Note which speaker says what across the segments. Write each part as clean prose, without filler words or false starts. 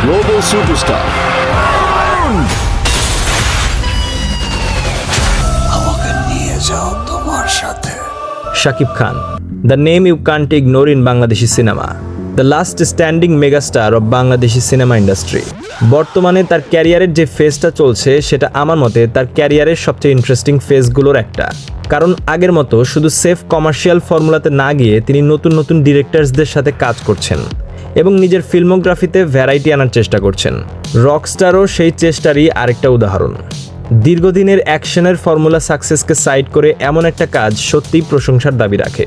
Speaker 1: Global superstar.
Speaker 2: আমাকে নিয়ে যাও তোমার সাথে।
Speaker 3: Shakib Khan, the name you can't ignore in Bangladeshi cinema, the last standing megastar of Bangladeshi cinema industry. বর্তমানে তার ক্যারিয়ারের যে ফেজটা চলছে সেটা আমার মতে তার ক্যারিয়ারের সবচেয়ে ইন্টারেস্টিং ফেজগুলোর একটা। কারণ আগের মতো শুধু সেফ কমার্শিয়াল ফর্মুলাতে না গিয়ে তিনি নতুন নতুন ডিরেক্টরসদের সাথে কাজ করছেন এবং নিজের ফিল্মোগ্রাফিতে ভ্যারাইটি আনার চেষ্টা করছেন। রকস্টারও সেই চেষ্টারই আরেকটা উদাহরণ। দীর্ঘদিনের অ্যাকশনের ফর্মুলা সাকসেসকে সাইড করে এমন একটা কাজ সত্যিই প্রশংসার দাবি রাখে।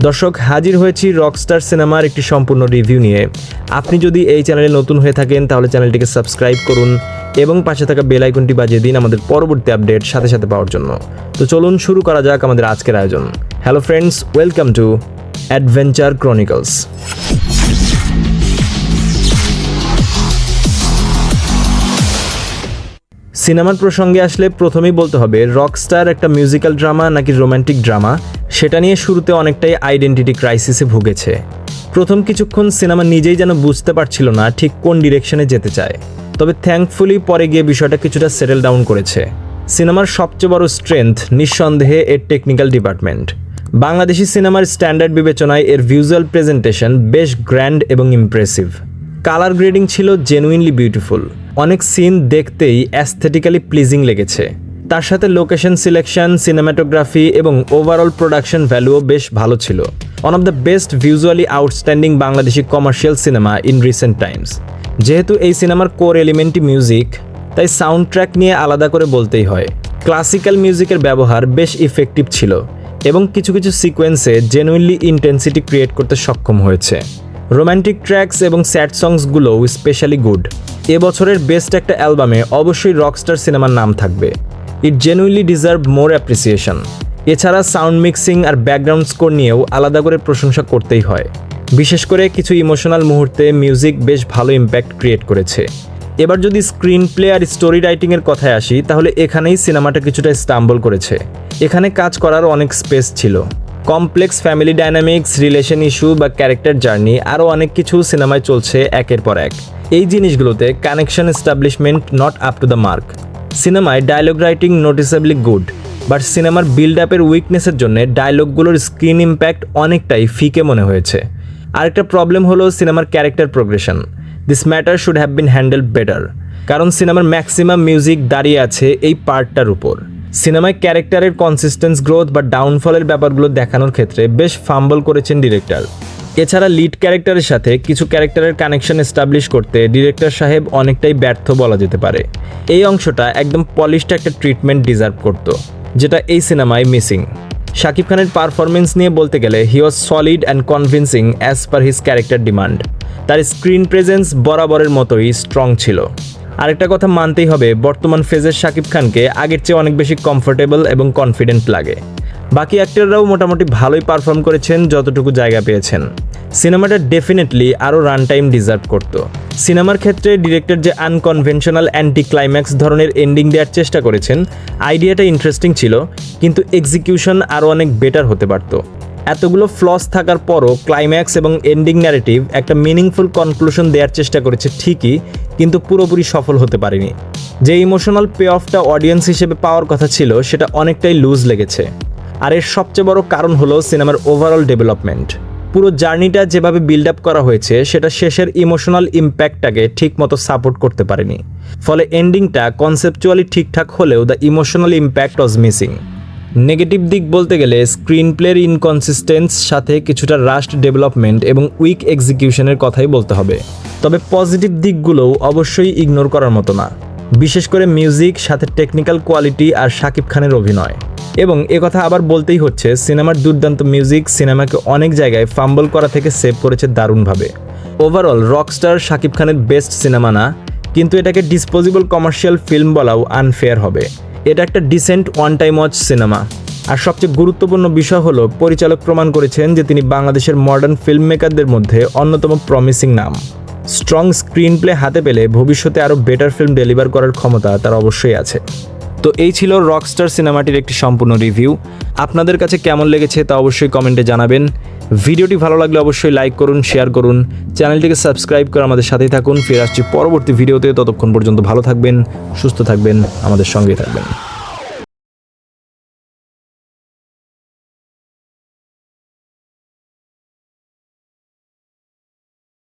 Speaker 3: দর্শক, হাজির হয়েছি রকস্টার সিনেমার একটি সম্পূর্ণ রিভিউ নিয়ে। আপনি যদি এই চ্যানেলে নতুন হয়ে থাকেন তাহলে চ্যানেলটিকে সাবস্ক্রাইব করুন এবং পাশে থাকা বেল আইকনটি বাজিয়ে দিন আমাদের পরবর্তী আপডেট সাথে সাথে পাওয়ার জন্য। তো চলুন শুরু করা যাক আমাদের আজকের আয়োজন। Hello friends, welcome to adventure Chronicles. সিনেমার প্রসঙ্গে আসলে প্রথমেই বলতে হবে রকস্টার একটা মিউজিক্যাল ড্রামা নাকি রোম্যান্টিক ড্রামা সেটা নিয়ে শুরুতে অনেকটাই আইডেন্টিটি ক্রাইসিসে ভুগেছে। প্রথম কিছুক্ষণ সিনেমা নিজেই যেন বুঝতে পারছিল না ঠিক কোন ডিরেকশনে যেতে চায়, তবে থ্যাঙ্কফুলি পরে গিয়ে বিষয়টা কিছুটা সেটেল ডাউন করেছে। সিনেমার সবচেয়ে বড় স্ট্রেংথ নিঃসন্দেহে এর টেকনিক্যাল ডিপার্টমেন্ট। বাংলাদেশি সিনেমার স্ট্যান্ডার্ড বিবেচনায় এর ভিজুয়াল প্রেজেন্টেশন বেশ গ্র্যান্ড এবং ইমপ্রেসিভ। কালার গ্রেডিং ছিল জেনুইনলি বিউটিফুল, অনেক সিন দেখতেই অ্যাস্থেটিক্যালি প্লিজিং লেগেছে। তার সাথে লোকেশন সিলেকশন, সিনেমাটোগ্রাফি এবং ওভারঅল প্রোডাকশন ভ্যালুও বেশ ভালো ছিল। One of the best visually outstanding Bangladeshi commercial cinema in recent Times. যেহেতু এই সিনেমার কোর এলিমেন্টই মিউজিক, তাই সাউন্ড ট্র্যাক নিয়ে আলাদা করে বলতেই হয়। ক্লাসিক্যাল মিউজিকের ব্যবহার বেশ ইফেক্টিভ ছিল এবং কিছু কিছু সিকোয়েন্সে জেনুইনলি ইন্টেন্সিটি ক্রিয়েট করতে সক্ষম হয়েছে। রোম্যান্টিক ট্র্যাকস এবং স্যাড সংসগুলোও স্পেশালি গুড। এবছরের বেস্ট একটা অ্যালবামে অবশ্যই রকস্টার সিনেমার নাম থাকবে। ইট জেনুইনলি ডিজার্ভ মোর অ্যাপ্রিসিয়েশন। এছাড়া সাউন্ড মিক্সিং আর ব্যাকগ্রাউন্ড স্কোর নিয়েও আলাদা করে প্রশংসা করতেই হয়। বিশেষ করে কিছু ইমোশনাল মুহূর্তে মিউজিক বেশ ভালো ইম্প্যাক্ট ক্রিয়েট করেছে। এবার যদি স্ক্রিন প্লে আর স্টোরি রাইটিংয়ের কথায় আসি তাহলে এখানেই সিনেমাটা কিছুটা স্টাম্বল করেছে। এখানে কাজ করার অনেক স্পেস ছিল। Complex family dynamics, relation issue বা ক্যারেক্টার জার্নি আরও অনেক কিছু সিনেমায় চলছে একের পর এক। এই জিনিসগুলোতে connection establishment not up to the mark. সিনেমায় dialogue writing noticeably good, but সিনেমার বিল্ড আপের উইকনেসের জন্য ডায়লগগুলোর স্ক্রিন ইম্প্যাক্ট অনেকটাই ফিকে মনে হয়েছে। আরেকটা প্রবলেম হলো সিনেমার character progression. This matter should have been handled better, কারণ সিনেমার ম্যাক্সিমাম মিউজিক দাঁড়িয়ে আছে এই পার্টটার উপর। সিনেমায় ক্যারেক্টারের কনসিস্টেন্স গ্রোথ বা ডাউনফলের ব্যাপারগুলো দেখানোর ক্ষেত্রে বেশ ফাম্বল করেছেন ডিরেক্টর। এছাড়া লিড ক্যারেক্টারের সাথে কিছু ক্যারেক্টারের কানেকশন এস্টাবলিশ করতে ডিরেক্টর সাহেব অনেকটাই ব্যর্থ বলা যেতে পারে। এই অংশটা একদম পলিশড একটা ট্রিটমেন্ট ডিজার্ভ করত, যেটা এই সিনেমায় মিসিং। শাকিব খানের পারফরমেন্স নিয়ে বলতে গেলে he was solid and convincing as per his character demand. তার স্ক্রিন প্রেজেন্স বরাবরের মতোই স্ট্রং ছিল। আরেকটা কথা মানতেই হবে, বর্তমান ফেজের শাকিব খানকে আগের চেয়ে অনেক বেশি কমফোর্টেবল এবং কনফিডেন্ট লাগে। বাকি অ্যাক্টররাও মোটামুটি ভালোই পারফর্ম করেছেন যতটুকু জায়গা পেয়েছেন। সিনেমাটা ডেফিনেটলি আরও রান টাইম ডিজার্ভ করত। সিনেমার ক্ষেত্রে ডিরেক্টর যে আনকনভেনশনাল অ্যান্টি ক্লাইম্যাক্স ধরনের এন্ডিং দেওয়ার চেষ্টা করেছেন, আইডিয়াটা ইন্টারেস্টিং ছিল, কিন্তু এক্সিকিউশন আরও অনেক বেটার হতে পারত। এতগুলো ফ্লস থাকার পরও ক্লাইম্যাক্স এবং এন্ডিং ন্যারেটিভ একটা মিনিংফুল কনক্লুশন দেওয়ার চেষ্টা করেছে ঠিকই, কিন্তু পুরোপুরি সফল হতে পারেনি। যে ইমোশনাল পে অফটা অডিয়েন্স হিসেবে পাওয়ার কথা ছিল সেটা অনেকটাই লুজ লেগেছে। আর এর সবচেয়ে বড় কারণ হলো সিনেমার ওভারঅল ডেভেলপমেন্ট। পুরো জার্নিটা যেভাবে বিল্ড আপ করা হয়েছে সেটা শেষের ইমোশনাল ইম্প্যাক্টটাকে ঠিকমতো সাপোর্ট করতে পারেনি। ফলে এন্ডিংটা কনসেপচুয়ালি ঠিকঠাক হলেও the emotional impact was missing. Negative দিক বলতে গেলে স্ক্রিন প্লের ইনকনসিস্টেন্স, সাথে কিছুটা রাশড ডেভেলপমেন্ট এবং উইক এক্সিকিউশনের কথাই বলতে হবে। তবে পজিটিভ দিকগুলোও অবশ্যই ইগনোর করার মতো না, বিশেষ করে মিউজিক, সাথে টেকনিক্যাল কোয়ালিটি আর শাকিব খানের অভিনয়। এবং একথা আবার বলতেই হচ্ছে, সিনেমার দুর্দান্ত মিউজিক সিনেমাকে অনেক জায়গায় ফাম্বল করা থেকে সেভ করেছে দারুণভাবে। ওভারঅল রকস্টার শাকিব খানের বেস্ট সিনেমা না, কিন্তু এটাকে ডিসপোজেবল কমার্শিয়াল ফিল্ম বলাও আনফেয়ার হবে। এটা একটা decent one time watch cinema. আর সবচেয়ে গুরুত্বপূর্ণ বিষয় হলো পরিচালক প্রমাণ করেছেন যে তিনি বাংলাদেশের মডার্ন ফিল্ম মেকারদের মধ্যে অন্যতম প্রমিসিং নাম। স্ট্রং স্ক্রিন প্লে হাতে পেলে ভবিষ্যতে আরও বেটার ফিল্ম ডেলিভার করার ক্ষমতা তার অবশ্যই আছে। তো এই ছিল রকস্টার সিনেমাটির একটি সম্পূর্ণ রিভিউ। আপনাদের কাছে কেমন লেগেছে তা অবশ্যই কমেন্টে জানাবেন। ভিডিওটি ভালো লাগলে অবশ্যই লাইক করুন, শেয়ার করুন, চ্যানেলটিকে সাবস্ক্রাইব করে আমাদের সাথেই থাকুন। ফিরে আসছি পরবর্তী ভিডিওতে, ততক্ষণ পর্যন্ত ভালো থাকবেন, সুস্থ থাকবেন, আমাদের সঙ্গেই থাকবেন।